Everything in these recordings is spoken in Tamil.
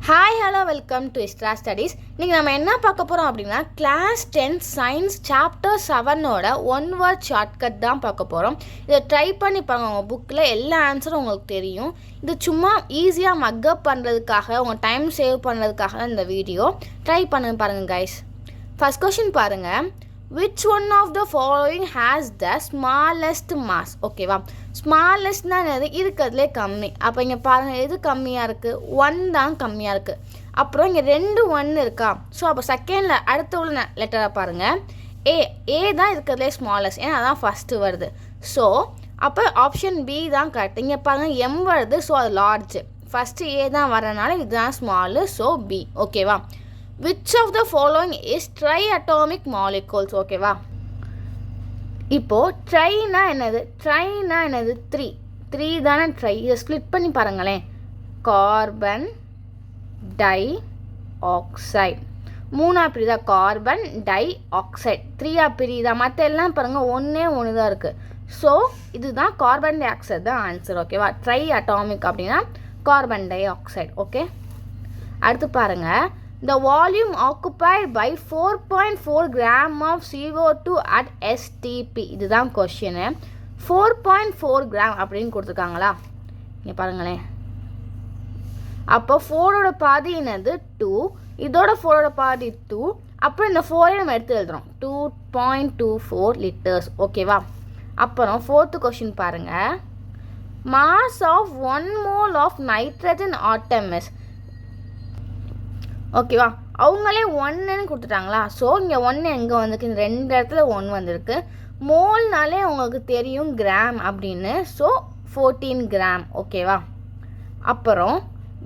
ஹாய் ஹலோ வெல்கம் டு இஸ்ட்ரா ஸ்டடீஸ். நீங்கள் நம்ம என்ன பார்க்க போகிறோம் அப்படின்னா கிளாஸ் 10 சயின்ஸ் சாப்டர் 7ஓட ஒன் வேர்ட் ஷார்ட்கட் தான் பார்க்க போகிறோம். இதை ட்ரை பண்ணி பாருங்க. உங்கள் புக்கில் எல்லா ஆன்சரும் உங்களுக்கு தெரியும். இது சும்மா ஈஸியாக மக்கப் பண்ணுறதுக்காக, உங்கள் டைம் சேவ் பண்ணுறதுக்காக தான் இந்த வீடியோ. ட்ரை பண்ண பாருங்கள் கைஸ். ஃபர்ஸ்ட் கொஷின் பாருங்கள். Which one of the following has the smallest mass? ஓகேவா, ஸ்மாலஸ்ட்னா என்னது? இருக்கிறதுலே கம்மி. அப்போ இங்கே பாருங்கள், எது கம்மியாக இருக்குது? 1 தான் கம்மியாக இருக்குது. அப்புறம் இங்கே 2 1 இருக்கா? ஸோ அப்போ செகண்டில் அடுத்த உள்ள லெட்டரை பாருங்கள், ஏ தான் இருக்கிறதுலே ஸ்மாலஸ்ட், ஏன்னா அதான் ஃபஸ்ட்டு வருது. ஸோ அப்போ ஆப்ஷன் பி தான் கரெக்ட். இங்கே பாருங்கள், எம் வருது, ஸோ அது லார்ஜ். ஃபஸ்ட்டு ஏ தான் வரனால இதுதான் ஸ்மாலு, ஸோ பி. ஓகேவா. Which of the following is triatomic molecules? ஓகேவா. இப்போது ட்ரைனா என்னது? 3 தானே ட்ரை. இதை ஸ்ப்ளிட் பண்ணி பாருங்களேன். கார்பன் டை ஆக்சைடு 3 பிரிதா, கார்பன் டை ஆக்சைடு 3 பிரிதா. மற்ற எல்லாம் பாருங்கள், ஒன்று தான் இருக்குது. ஸோ இதுதான் கார்பன் டை ஆக்சைடு தான் ஆன்சர். ஓகேவா. ட்ரை அட்டாமிக் அப்படின்னா கார்பன் டை ஆக்சைடு. ஓகே, அடுத்து பாருங்கள். The volume occupied by 4.4 gram of CO2 at STP. இதுதான் கொஷினு. 4.4 கிராம் அப்படின்னு கொடுத்துருக்காங்களா? இங்கே பாருங்களேன். அப்போ 4ஓட பாதி என்னது? 2. இதோட 4ஓட பாதி 2. அப்புறம் இந்த 4 நம்ம எடுத்து எழுதுறோம். 2.24 லிட்டர்ஸ். ஓகேவா. அப்புறம் 4th கொஷின் பாருங்கள். Mass of 1 mole of nitrogen atom is. ஓகேவா, அவங்களே 1ன்னு கொடுத்துட்டாங்களா? ஸோ இங்கே 1 எங்கே வந்திருக்கு? இந்த 2 இடத்துல 1 வந்திருக்கு. மோல்னாலே உங்களுக்கு தெரியும் கிராம் அப்படின்னு. So 14 gram. ஓகேவா. அப்புறம்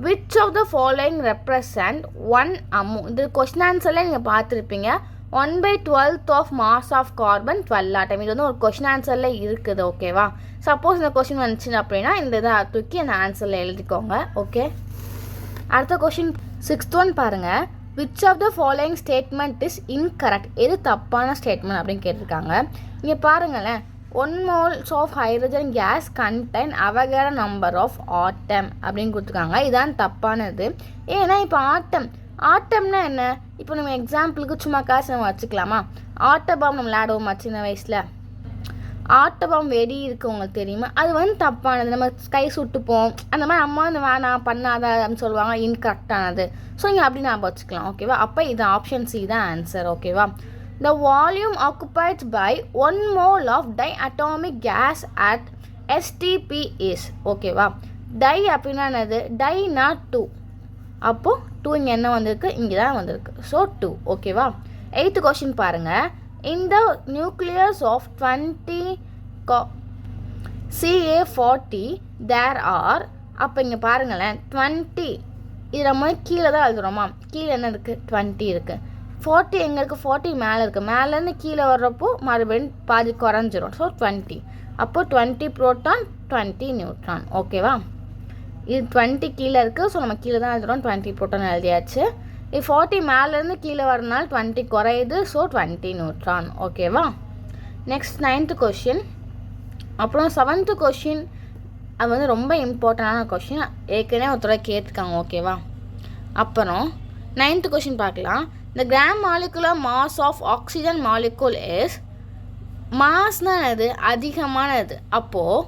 which of the following represent 1 amu. இது கொஸ்டின் ஆன்சரில் நீங்கள் பார்த்துருப்பீங்க. 1/12 of mass of carbon 12 atom. இது வந்து ஒரு கொஸ்டின் ஆன்சரில் இருக்குது. ஓகேவா. சப்போஸ் இந்த கொஸ்டின் வந்துச்சு அப்படின்னா இந்த இதை தூக்கி அந்த ஆன்சரில் எழுதிக்கோங்க. ஓகே, அடுத்த கொஷின் 6th ஒன் பாருங்கள். Which of the following statement is incorrect? எது தப்பான ஸ்டேட்மெண்ட் அப்படின்னு கேட்டிருக்காங்க. இங்கே பாருங்களேன். 1 moles of hydrogen gas contain Avogadro number of atom அப்படின்னு கொடுத்துருக்காங்க. இதான் தப்பானது. ஏன்னா இப்போ ஆட்டம்னா என்ன? இப்போ நம்ம எக்ஸாம்பிளுக்கு சும்மா காசு நம்ம வச்சுக்கலாமா? ஆட்டபாம் நம்ம விளையாடுவோமா சின்ன வயசில்? ஆட்டபாம் வெடி இருக்குது, உங்களுக்கு தெரியுமா? அது வந்து தப்பானது. நம்ம கை சுட்டுப்போம், அந்த மாதிரி அம்மா இந்த வேணாம் பண்ணாத அப்படின்னு சொல்லுவாங்க. இன்கரெக்டானது. ஸோ இங்கே அப்படி நான் வச்சுக்கலாம். ஓகேவா. அப்போ இது ஆப்ஷன் சி தான் ஆன்சர். ஓகேவா. The volume occupied by 1 mole of diatomic gas at STP is. ஓகேவா. டை அப்படின்னா என்னது? டைனா 2. அப்போது 2 இங்கே என்ன வந்திருக்கு? இங்கே தான் வந்திருக்கு. ஸோ 2. ஓகேவா. 8th கொஷின் பாருங்கள். In the nucleus of 20 Ca40 there are. அப்போ இங்கே பாருங்களேன், 20 இது நம்ம கீழே தான் எழுதுகிறோமா? கீழே என்ன இருக்குது? 20 இருக்குது. 40 எங்கே இருக்குது? 40 மேலே இருக்குது. மேலேருந்து கீழே வர்றப்போ மறுபடியும் பாதி குறைஞ்சிரும். ஸோ 20. அப்போது 20 ப்ரோட்டான் 20 நியூட்ரான். ஓகேவா. இது 20 கீழே இருக்குது. ஸோ நம்ம கீழே தான் எழுதுகிறோம். 20 ப்ரோட்டான் எழுதியாச்சு. 40 மேலேருந்து கீழே வரனால 20 குறையுது. So 20 neutron. ஓகேவா. Next 9th question. அப்புறம் 7th கொஷின் அது வந்து ரொம்ப இம்பார்ட்டண்டான கொஷின். ஏற்கனவே ஒருத்தர கேட்டிருக்காங்க. ஓகேவா. அப்புறம் 9th கொஷின் பார்க்கலாம். இந்த gram molecular mass of oxygen molecule is. மாஸ்னால் அது அதிகமானது. அப்போது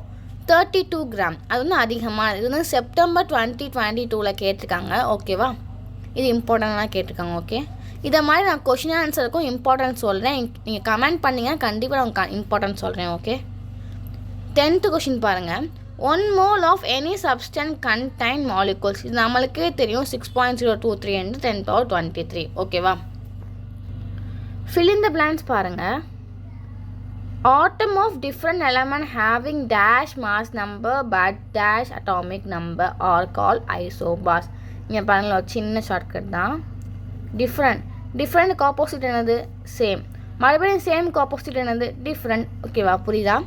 32 கிராம். அது வந்து அதிகமானது. இது வந்து செப்டம்பர் 2022 கேட்டிருக்காங்க. ஓகேவா. இது இம்பார்ட்டண்ட்டாக கேட்டிருக்காங்க. ஓகே, இதை மாதிரி நான் கொஷின் ஆன்சருக்கும் இம்பார்ட்டன்ஸ் சொல்கிறேன். நீங்கள் கமெண்ட் பண்ணிங்கன்னா கண்டிப்பாக நான் இம்பார்ட்டன்ஸ் சொல்கிறேன். ஓகே, 10th கொஷின் பாருங்கள். 1 mole of any substance contain molecules. இது நம்மளுக்கே தெரியும். 6.023 × 10^23. ஓகேவா. fill in the blanks பாருங்கள். atom of different element having dash mass number but dash atomic number are called isobars. இங்கே பாருங்களா, ஒரு சின்ன ஷார்ட்கட் தான். டிஃப்ரெண்ட்டுக்கு ஆப்போசிட் என்னது? சேம். மறுபடியும் சேமுக்கு ஆப்போசிட் என்னது? டிஃப்ரெண்ட். ஓகேவா, புரியுதா?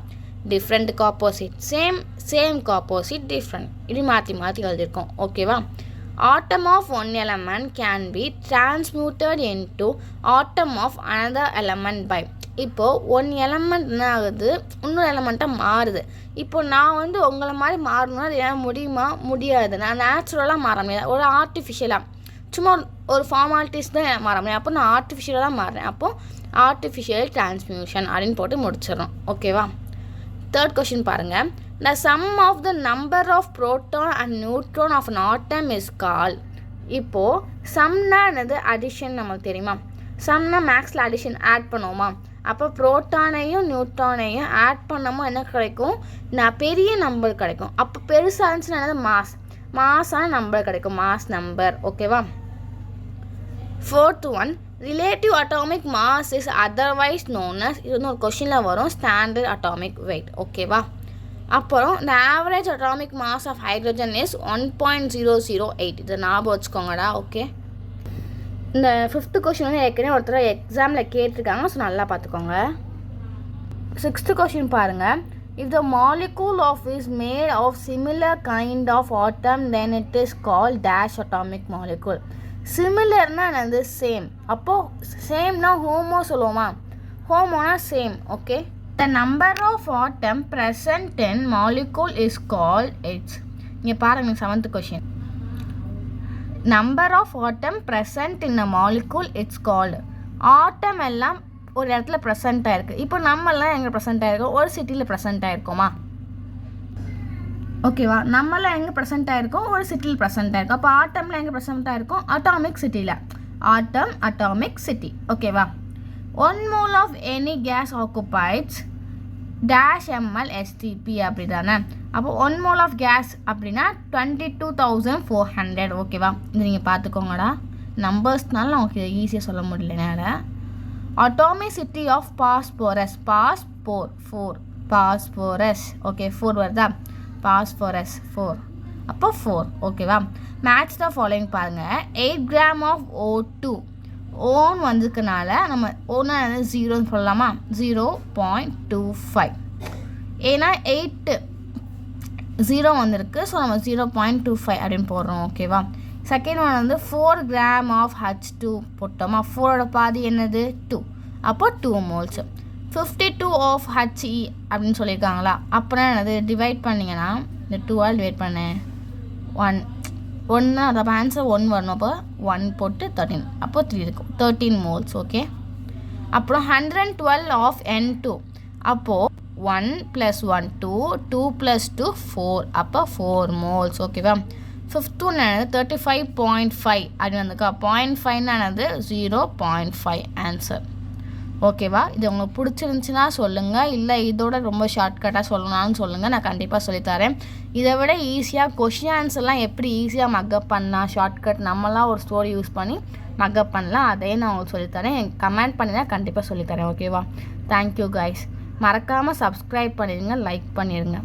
டிஃப்ரெண்ட்டுக்கு ஆப்போசிட் சேம், சேமுக்கு ஆப்போசிட் டிஃப்ரெண்ட். இப்படி மாற்றி எழுதியிருக்கோம். ஓகேவா. Atom of 1 element can be transmuted into atom of another element by. இப்போது 1 எலமெண்ட் என்ன ஆகுது? இன்னொரு எலமெண்ட்டாக மாறுது. இப்போ நான் வந்து உங்களை மாதிரி மாறணும்னா அது ஏன் முடியுமா? முடியாது. நான் நேச்சுரலாக மாற முடியாது. ஒரு ஆர்டிஃபிஷியலாக சும்மா ஒரு ஃபார்மாலிட்டிஸ் தான் மாற முடியும். அப்போ நான் ஆர்டிஃபிஷியலாக தான் மாறுறேன். அப்போது ஆர்டிஃபிஷியல் டிரான்ஸ்மியூஷன் அப்படின்னு போட்டு முடிச்சிடறோம். ஓகேவா? தேர்ட் கொஷின் பாருங்கள். The sum of the number of proton and neutron of an atom is called. இப்போது சம்னா என்னது? அடிஷன் நமக்கு தெரியுமா? சம்னா மேக்ஸில் அடிஷன் ஆட் பண்ணுவோமா? அப்போ ப்ரோட்டானையும் நியூட்ரானையும் ஆட் பண்ணமோ என்ன கிடைக்கும்? நான் பெரிய நம்பர் கிடைக்கும். அப்போ பெருசாக இருந்துச்சுன்னா என்னது? மாஸான நம்பர் கிடைக்கும், மாஸ் நம்பர். ஓகேவா? Fourth one, relative atomic mass is otherwise known as, இது வந்து ஒரு கொஷினில் வரும், ஸ்டாண்டர்ட் அட்டாமிக் வெயிட். ஓகேவா? அப்புறம் இந்த average atomic mass of hydrogen is 1.008. இதை ஞாபகம் வச்சுக்கோங்கடா. ஓகே, இந்த 5th கொஷின் வந்து ஏற்கனவே ஒருத்தர் எக்ஸாமில் கேட்டிருக்காங்க, ஸோ நல்லா பார்த்துக்கோங்க. 6th கொஷின் பாருங்கள். If the molecule of is made of similar kind of atom, then it is called dash atomic molecule. சிமிலர்னா என்னது? சேம். அப்போது சேம்னா ஹோமோ சொல்லுவோமா? ஹோமோனா same. Okay, the number of atom present in molecule is called its. இங்கே பாருங்க 7th question. Number of atom present in a molecule its called. Atom எல்லாம் ஒரு இடத்துல ப்ரெசென்ட் ஆகிருக்கு. இப்போ நம்மளாம் எங்கே ப்ரெசென்ட் ஆகிருக்கோம்? ஒரு சிட்டியில் ப்ரெசென்ட் ஆகிருக்கோமா? ஓகேவா? நம்மளாம் எங்கே ப்ரெசென்ட் ஆகிருக்கோம்? ஒரு சிட்டியில் ப்ரெசென்ட் ஆகிருக்கோம். அப்போ ஆட்டமில் எங்கே ப்ரெசென்ட் ஆகிருக்கோம்? அட்டாமிக் சிட்டியில். ஆட்டம் அட்டாமிக் சிட்டி. ஓகேவா? 1 mole of any gas occupies dash ml STP அப்படி தானே? அப்போ 1 mole of gas அப்படின்னா 22,400. ஓகேவா? இது நீங்கள் பார்த்துக்கோங்கடா. நம்பர்ஸ்னால நமக்கு ஈஸியாக சொல்ல முடியல நேரம். Atomicity of phosphorus, phosphorus. Okay, 4 வருதா? பாஸ்போரஸ் 4. அப்போ 4. ஓகேவா? மேட்ச் த ஃபாலோயிங் பாருங்கள். 8 grams ஆஃப் O2. ஓன் வந்ததுக்குனால நம்ம ஓனா 0ன்னு சொல்லலாமா? 0.25. ஏன்னா 8 0 வந்திருக்கு, ஸோ நம்ம 0.25 அப்படின்னு போடுறோம். ஓகேவா? செகண்ட் ஒன் வந்து 4 grams ஆஃப் H2 போட்டோமா? 4ஓட பாதி என்னது? 2. அப்போ 2 moles. 52 ஆஃப் HE அப்படின்னு சொல்லியிருக்காங்களா? அப்புறம் என்னது? டிவைட் பண்ணிங்கன்னா இந்த 2ஆல் டிவைட் பண்ணேன் 1 அப்போ ஆன்சர் 1 வரணும். அப்போ 1 போட்டு 13, அப்போ 3 இருக்கும். 13 moles. ஓகே, அப்புறம் 112 ஆஃப் N2. அப்போது 1 + 1 2 + 2 4, அப்போ 4 moles. ஓகேவா? 5th ஒன் 35.5 அப்படின்னு வந்துக்கா. 0.5 0.5 ஆன்சர். ஓகேவா? இது உங்களுக்கு பிடிச்சிருந்துச்சின்னா சொல்லுங்கள், இல்லை இதோட ரொம்ப ஷார்ட்கட்டாக சொல்லணும்னு சொல்லுங்கள், நான் கண்டிப்பாக சொல்லித்தரேன். இதை விட ஈஸியாக கொஷின் ஆன்சர்லாம் எப்படி ஈஸியாக மக்கப் பண்ணலாம், ஷார்ட்கட் நம்மளாம் ஒரு ஸ்டோரி யூஸ் பண்ணி மக்கப் பண்ணலாம், அதையும் நான் உங்களுக்கு சொல்லித்தரேன். கமெண்ட் பண்ணி தான் கண்டிப்பாக சொல்லித்தரேன். ஓகேவா? Thank you guys. மறக்காமல் சப்ஸ்கிரைப் பண்ணிடுங்க, லைக் பண்ணிடுங்க.